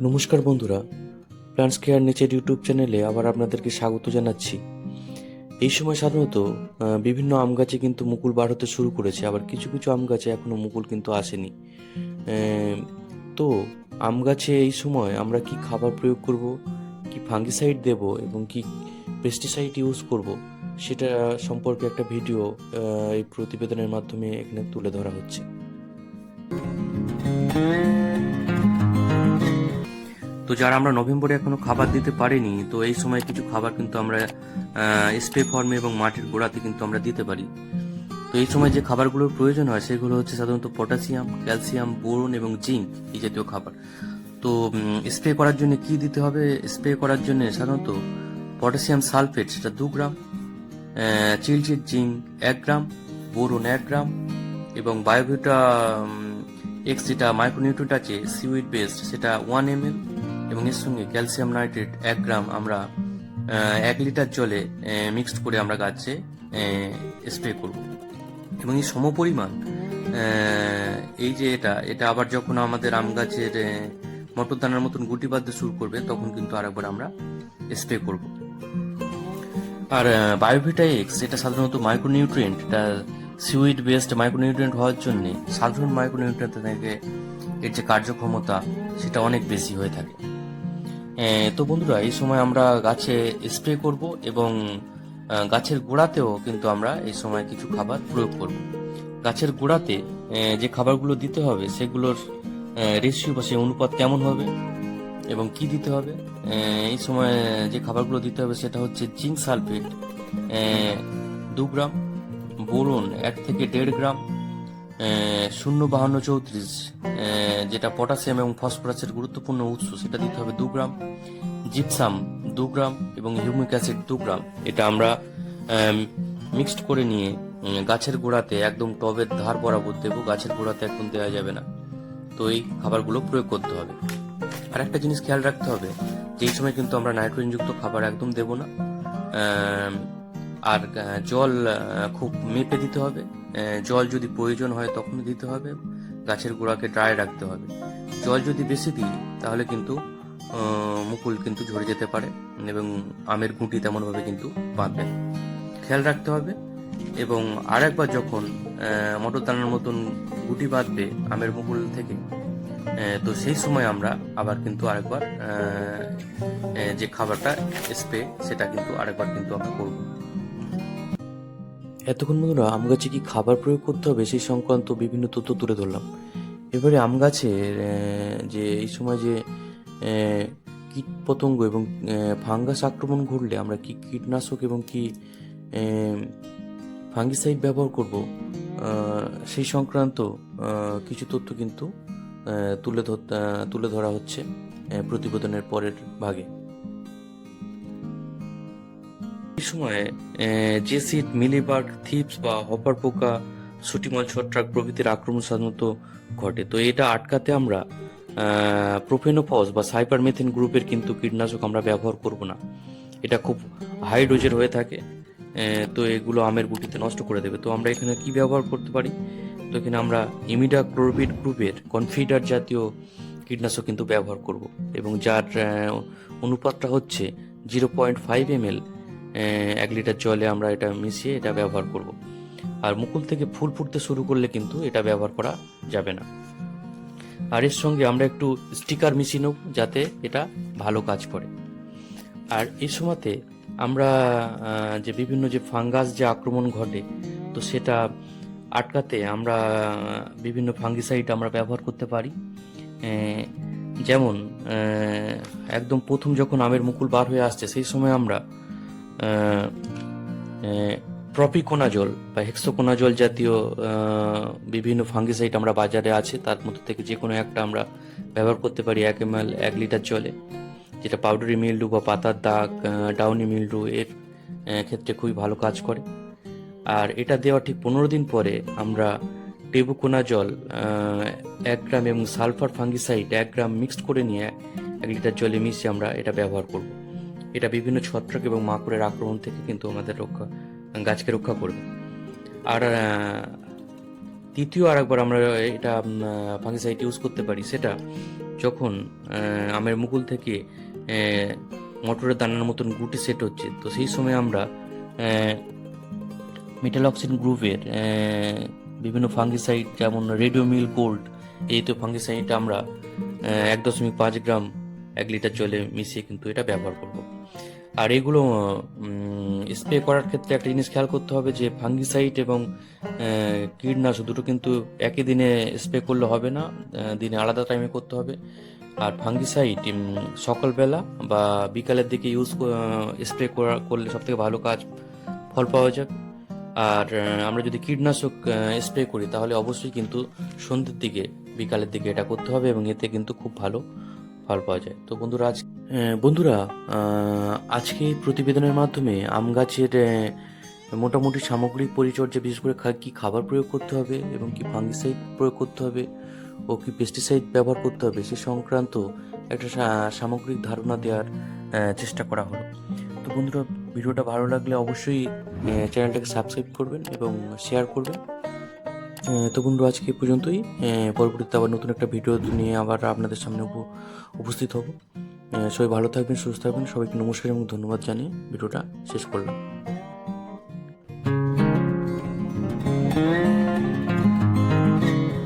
নমস্কার বন্ধুরা, plants care nature YouTube চ্যানেলে আবার আপনাদেরকে স্বাগত জানাচ্ছি। এই সময় সাধারণত বিভিন্ন আম গাছে কিন্তু মুকুল বার হতে শুরু করেছে, আবার কিছু কিছু আম গাছে এখনো মুকুল কিন্তু আসেনি। তো আম গাছে এই সময় আমরা কি খাবার প্রয়োগ করব, কি ফাঙ্গিসাইড দেব এবং কি পেস্টিসাইড ইউজ করব, সেটা সম্পর্কে একটা ভিডিও এই প্রতিবেদনের মাধ্যমে এখানে তুলে ধরা হচ্ছে। তো যারা আমরা নভেম্বরে এখনো খাবার দিতে পারিনি, তো এই সময় কিছু খাবার কিন্তু আমরা স্প্রে ফর্মে এবং মাটির গোড়াতে কিন্তু আমরা দিতে পারি। তো এই সময় যে খাবারগুলোর প্রয়োজন হয় সেগুলো হচ্ছে সাধারণত পটাশিয়াম, ক্যালসিয়াম, বোরন এবং জিঙ্ক এই জাতীয় খাবার। তো স্প্রে করার জন্য কি দিতে হবে? স্প্রে করার জন্য সাধারণত পটাশিয়াম সালফেট সেটা 2 গ্রাম, চিলচিট জিঙ্ক 1 গ্রাম, বোরন 1 গ্রাম এবং বায়োভিটা এক্স যেটা মাইক্রোনিউট্রিয়েন্ট আছে সিউইড বেসড সেটা 1 ml এবং এর সঙ্গে ক্যালসিয়াম নাইট্রেট 1 গ্রাম আমরা 1 লিটার জলে মিক্সড করে আমরা গাছে স্প্রে করব। এবং এই সমপরিমাণ এই যে এটা আবার যখন আমাদের আম গাছের মটর দানার মতন গুটি বাঁধতে শুরু করবে তখন কিন্তু আরেকবার আমরা স্প্রে করব। আর বায়োভিটা এক্স এটা সাধারণত মাইক্রোনিউট্রিয়েন্ট, এটা সিউইড বেসড মাইক্রোনিউট্রিয়েন্ট হওয়ার জন্য সাধারণ মাইক্রোনিউট্রিয়েন্ট থেকে এর যে কার্যক্ষমতা সেটা অনেক বেশি হয়ে থাকে। তো বন্ধুরা, এই সময় আমরা গাছে স্প্রে করব এবং গাছের গোড়াতেও কিন্তু আমরা এই সময় কিছু খাবার প্রয়োগ করব। গাছের গোড়াতে যে খাবারগুলো দিতে হবে সেগুলোর রেশিও বা সেই অনুপাত কেমন হবে এবং কি দিতে হবে, এই সময় যে খাবারগুলো দিতে হবে সেটা হচ্ছে জিঙ্ক সালফেট 2 গ্রাম, বোরন 1 থেকে 1.5 গ্রাম, 05234 যেটা পটাশিয়াম এবং ফসফরাসের গুরুত্বপূর্ণ উৎস সেটা দিতে হবে 2 গ্রাম, জিপসাম 2 গ্রাম এবং হিউমিক অ্যাসিড 2 গ্রাম। এটা আমরা মিক্সড করে নিয়ে গাছের গোড়াতে একদম টবের ধার বরাবর দেবো, গাছের গোড়াতে একদম দেওয়া যাবে না। তো এই খাবারগুলো প্রয়োগ করতে হবে। আর একটা জিনিস খেয়াল রাখতে হবে যে এই সময় কিন্তু আমরা নাইট্রোজেনযুক্ত খাবার একদম দেব না। আর জল খুব মেপে দিতে হবে। জল যদি প্রয়োজন হয় তখনই দিতে হবে। গাছের গোড়াকে ড্রাই রাখতে হবে। জল যদি বেশি দিই তাহলে কিন্তু মুকুল কিন্তু ঝরে যেতে পারে এবং আমের গুঁটি তেমনভাবে কিন্তু বাঁধবে না। খেয়াল রাখতে হবে। এবং আরেকবার যখন মটর দানার মতন গুটি বাঁধবে আমের মুকুল থেকে, তো সেই সময় আমরা আবার কিন্তু আরেকবার যে খাবারটা স্প্রে সেটা কিন্তু আরেকবার কিন্তু আমরা করব। এতক্ষণ বন্ধুরা আম গাছে কি খাবার প্রয়োগ করতে হবে সেই সংক্রান্ত বিভিন্ন তথ্য তুলে ধরলাম। এবারে আম গাছের যে এই সময় যে কীট পতঙ্গ এবং ফাঙ্গাস আক্রমণ ঘটলে আমরা কি কীটনাশক এবং কি ফাঙ্গিসাইড ব্যবহার করব সেই সংক্রান্ত কিছু তথ্য কিন্তু তুলে ধরা হচ্ছে প্রতিবেদনের পরের ভাগে। এই সময়ে যে সিড, মিলিবাগ, থিপস বা হপার পোকা, সুটিমল ছত্রাক প্রভৃতির আক্রমণ সাধারণত ঘটে। তো এটা আটকাতে আমরা প্রোপেনোফস বা সাইপারমেথিন গ্রুপের কিন্তু কীটনাশক আমরা ব্যবহার করব না। এটা খুব হাই ডোজের হয়ে থাকে। তো এগুলো আমের গুটিতে নষ্ট করে দেবে। তো আমরা এখানে কি ব্যবহার করতে পারি? তো এখানে আমরা ইমিডাক্লোপিড গ্রুপের কনফিডার জাতীয় কীটনাশক কিন্তু ব্যবহার করব এবং যার অনুপাতটা হচ্ছে 0.5 ml 1 লিটার জলে আমরা এটা মিশিয়ে এটা ব্যবহার করব। আর মুকুল থেকে ফুল ফুটতে শুরু করলে কিন্তু এটা ব্যবহার করা যাবে না। আর এর সঙ্গে আমরা একটু স্টিকার মিশিয়ে নেব যাতে এটা ভালো কাজ করে। আর এই সময়তে আমরা যে বিভিন্ন যে ফাঙ্গাস যে আক্রমণ ঘটে তো সেটা আটকাতে আমরা বিভিন্ন ফাঙ্গিসাইড আমরা ব্যবহার করতে পারি। যেমন একদম প্রথম যখন আমের মুকুল বার হয়ে আসছে সেই সময় আমরা প্রপিকোনাজল বা হেক্সোকোনাজল জাতীয় বিভিন্ন ফাঙ্গিসাইড আমরা বাজারে আছে, তার মধ্যে থেকে যে কোনো একটা আমরা ব্যবহার করতে পারি 1 ml 1 লিটার জলে, যেটা পাউডারি মিল্ডু বা পাতার দাগ, ডাউনি মিল্ডু এর ক্ষেত্রে খুবই ভালো কাজ করে। আর এটা দেওয়া ঠিক 15 দিন পরে আমরা টেবুকোনাজল 1 গ্রাম এবং সালফার ফাঙ্গিসাইড 1 গ্রাম মিক্সড করে নিয়ে 1 লিটার জলে মিশিয়ে আমরা এটা ব্যবহার করব। এটা বিভিন্ন ছত্রাক এবং মাকড়ের আক্রমণ থেকে কিন্তু আমাদের গাছকে রক্ষা করবে। আর তৃতীয় আরেকবার আমরা এটা ফাঙ্গিসাইড ইউজ করতে পারি, সেটা যখন আমের মুকুল থেকে মটরের দানার মতন গুটি সেট হচ্ছে, তো সেই সময় আমরা মেটালক্সিন গ্রুপের বিভিন্ন ফাঙ্গিসাইড যেমন রেডিওমিল গোল্ড, এই তো ফাঙ্গিসাইডটা আমরা 1.5 গ্রাম 1 লিটার জলে মিশিয়ে কিন্তু এটা ব্যবহার করব। আর এগুলো স্প্রে করার ক্ষেত্রে একটা জিনিস খেয়াল করতে হবে যে ফাঙ্গিসাইড এবং কীটনাশক দুটো কিন্তু একই দিনে স্প্রে করলে হবে না, দিনে আলাদা টাইমে করতে হবে। আর ফাঙ্গিসাইড সকালবেলা বা বিকালের দিকে স্প্রে করলে সব থেকে ভালো ফল পাওয়া যায়। আর আমরা যদি কীটনাশক স্প্রে করি তাহলে অবশ্যই কিন্তু সন্ধ্যের দিকে বিকালের দিকে এটা করতে হবে, এবং এতে কিন্তু খুব ভালো ফল পাওয়া যায়। তো বন্ধুরা, আজকে এই প্রতিবেদনের মাধ্যমে আম গাছের মোটামুটি সামগ্রিক পরিচর্যা, বিশেষ করে কি খাবার প্রয়োগ করতে হবে এবং কি ফাঙ্গিসাইড প্রয়োগ করতে হবে ও কি পেস্টিসাইড ব্যবহার করতে হবে সে সংক্রান্ত একটা সামগ্রিক ধারণা দেওয়ার চেষ্টা করা হলো। তো বন্ধুরা, ভিডিওটা ভালো লাগলে অবশ্যই চ্যানেলটাকে সাবস্ক্রাইব করবেন এবং শেয়ার করবেন। তো বন্ধু, আজকে এই পর্যন্তই। পরবর্তীতে আবার নতুন একটা ভিডিও নিয়ে আবার আপনাদের সামনে উপস্থিত হব। সবাই ভালো থাকবেন, সুস্থ থাকবেন। সবাইকে নমস্কার এবং ধন্যবাদ জানিয়ে ভিডিওটা শেষ করলাম।